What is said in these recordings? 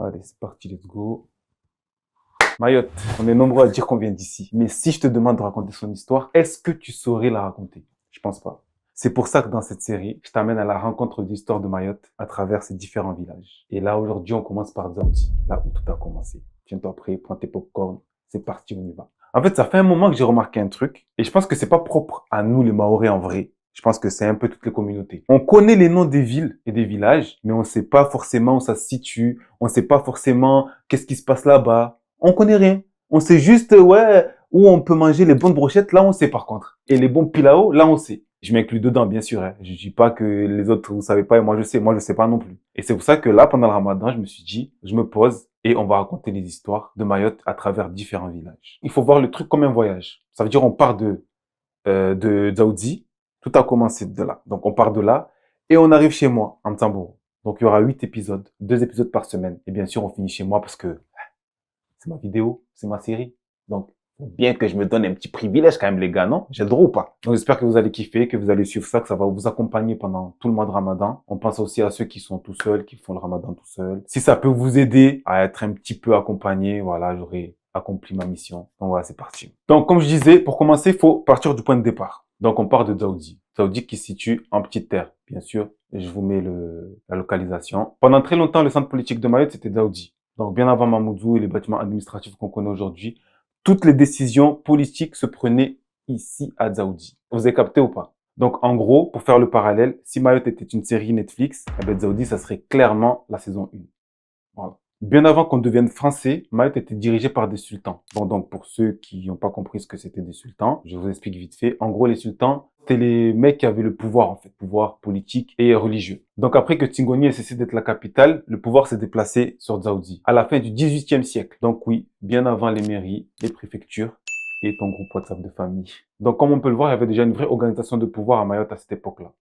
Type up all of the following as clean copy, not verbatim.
Allez, c'est parti, let's go. Mayotte, on est nombreux à dire qu'on vient d'ici. Mais si je te demande de raconter son histoire, est-ce que tu saurais la raconter? Je pense pas. C'est pour ça que dans cette série, je t'amène à la rencontre de l'histoire de Mayotte à travers ses différents villages. Et là, aujourd'hui, on commence par Dzaoudzi, là où tout a commencé. Tiens-toi prêt, prends tes popcorn, c'est parti, on y va. En fait, ça fait un moment que j'ai remarqué un truc, et je pense que c'est pas propre à nous, les Mahorais, en vrai. Je pense que c'est un peu toutes les communautés. On connaît les noms des villes et des villages, mais on sait pas forcément où ça se situe, on sait pas forcément qu'est-ce qui se passe là-bas. On connaît rien. On sait juste, ouais, où on peut manger les bonnes brochettes, là on sait par contre. Et les bons pilao, là on sait. Je m'inclus dedans, bien sûr. Hein. Je dis pas que les autres, vous savez pas, et moi je sais. Moi je sais pas non plus. Et c'est pour ça que là, pendant le ramadan, je me suis dit, je me pose et on va raconter les histoires de Mayotte à travers différents villages. Il faut voir le truc comme un voyage. Ça veut dire on part de Dzaoudzi. Tout a commencé de là. Donc on part de là et on arrive chez moi, en Mtamboro. Donc il y aura 8 épisodes, 2 épisodes par semaine. Et bien sûr, on finit chez moi parce que c'est ma vidéo, c'est ma série. Donc, bien que je me donne un petit privilège quand même, les gars, non? J'ai le droit ou pas? Donc, j'espère que vous allez kiffer, que vous allez suivre ça, que ça va vous accompagner pendant tout le mois de Ramadan. On pense aussi à ceux qui sont tout seuls, qui font le Ramadan tout seuls. Si ça peut vous aider à être un petit peu accompagné, voilà, j'aurai accompli ma mission. Donc, voilà, c'est parti. Donc, comme je disais, pour commencer, il faut partir du point de départ. Donc, on part de Dzaoudzi. Dzaoudzi qui se situe en petite terre, bien sûr. Et je vous mets la localisation. Pendant très longtemps, le centre politique de Mayotte, c'était Dzaoudzi. Donc, bien avant Mamoudzou et les bâtiments administratifs qu'on connaît aujourd'hui, toutes les décisions politiques se prenaient ici à Dzaoudzi. Vous avez capté ou pas? Donc, en gros, pour faire le parallèle, si Mayotte était une série Netflix, eh ben, Dzaoudzi, ça serait clairement la saison 1. Voilà. Bien avant qu'on devienne français, Mayotte était dirigé par des sultans. Bon, donc, pour ceux qui n'ont pas compris ce que c'était des sultans, je vous explique vite fait. En gros, les sultans, c'était les mecs qui avaient le pouvoir, en fait, pouvoir politique et religieux. Donc, après que Tingoni ait cessé d'être la capitale, le pouvoir s'est déplacé sur Dzaoudzi, à la fin du XVIIIe siècle. Donc, oui, bien avant les mairies, les préfectures et ton groupe WhatsApp de famille. Donc, comme on peut le voir, il y avait déjà une vraie organisation de pouvoir à Mayotte à cette époque-là.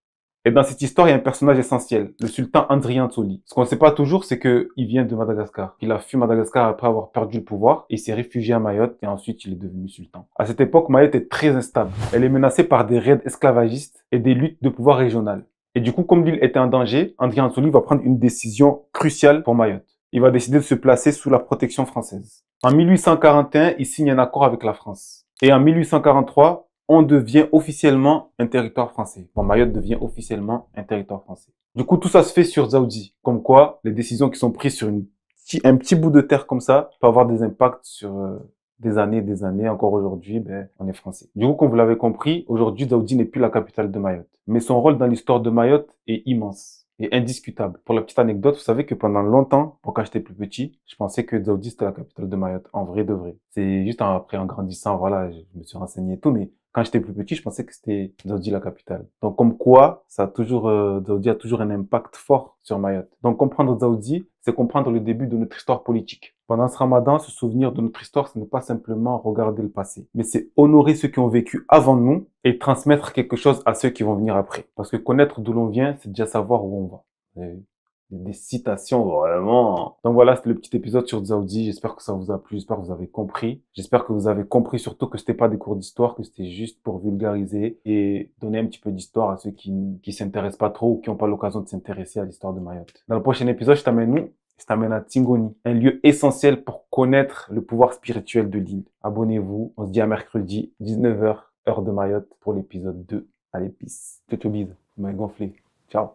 Et dans cette histoire, il y a un personnage essentiel, le sultan Andrian Tsoli. Ce qu'on ne sait pas toujours, c'est qu'il vient de Madagascar. Il a fui Madagascar après avoir perdu le pouvoir et il s'est réfugié à Mayotte et ensuite il est devenu sultan. À cette époque, Mayotte est très instable. Elle est menacée par des raids esclavagistes et des luttes de pouvoir régionales. Et du coup, comme l'île était en danger, Andrian Tsoli va prendre une décision cruciale pour Mayotte. Il va décider de se placer sous la protection française. En 1841, il signe un accord avec la France. Et en 1843, on devient officiellement un territoire français. Bon, Mayotte devient officiellement un territoire français. Du coup, tout ça se fait sur Dzaoudzi. Comme quoi, les décisions qui sont prises sur un petit bout de terre comme ça peuvent avoir des impacts sur des années et des années. Encore aujourd'hui, ben, on est français. Du coup, comme vous l'avez compris, aujourd'hui, Dzaoudzi n'est plus la capitale de Mayotte. Mais son rôle dans l'histoire de Mayotte est immense et indiscutable. Pour la petite anecdote, vous savez que pendant longtemps, quand j'étais plus petit, je pensais que Dzaoudzi c'était la capitale de Mayotte. En vrai de vrai. C'est juste après, en grandissant, voilà, je me suis renseigné et tout, mais quand j'étais plus petit, je pensais que c'était Dzaoudzi la capitale. Donc, comme quoi, ça a toujours, Dzaoudzi a toujours un impact fort sur Mayotte. Donc, comprendre Dzaoudzi, c'est comprendre le début de notre histoire politique. Pendant ce ramadan, se souvenir de notre histoire, ce n'est pas simplement regarder le passé, mais c'est honorer ceux qui ont vécu avant nous et transmettre quelque chose à ceux qui vont venir après. Parce que connaître d'où l'on vient, c'est déjà savoir où on va. Et des citations vraiment. Donc voilà, c'était le petit épisode sur Dzaoudzi. J'espère que ça vous a plu, j'espère que vous avez compris. J'espère que vous avez compris surtout que c'était pas des cours d'histoire, que c'était juste pour vulgariser et donner un petit peu d'histoire à ceux qui s'intéressent pas trop ou qui n'ont pas l'occasion de s'intéresser à l'histoire de Mayotte. Dans le prochain épisode, je t'amène où? Je t'amène à Tingoni, un lieu essentiel pour connaître le pouvoir spirituel de l'île. Abonnez-vous, on se dit à mercredi, 19h, heure de Mayotte, pour l'épisode 2. Allez, peace. Ciao, ciao, bise. Vous m'avez gonflé. Ciao.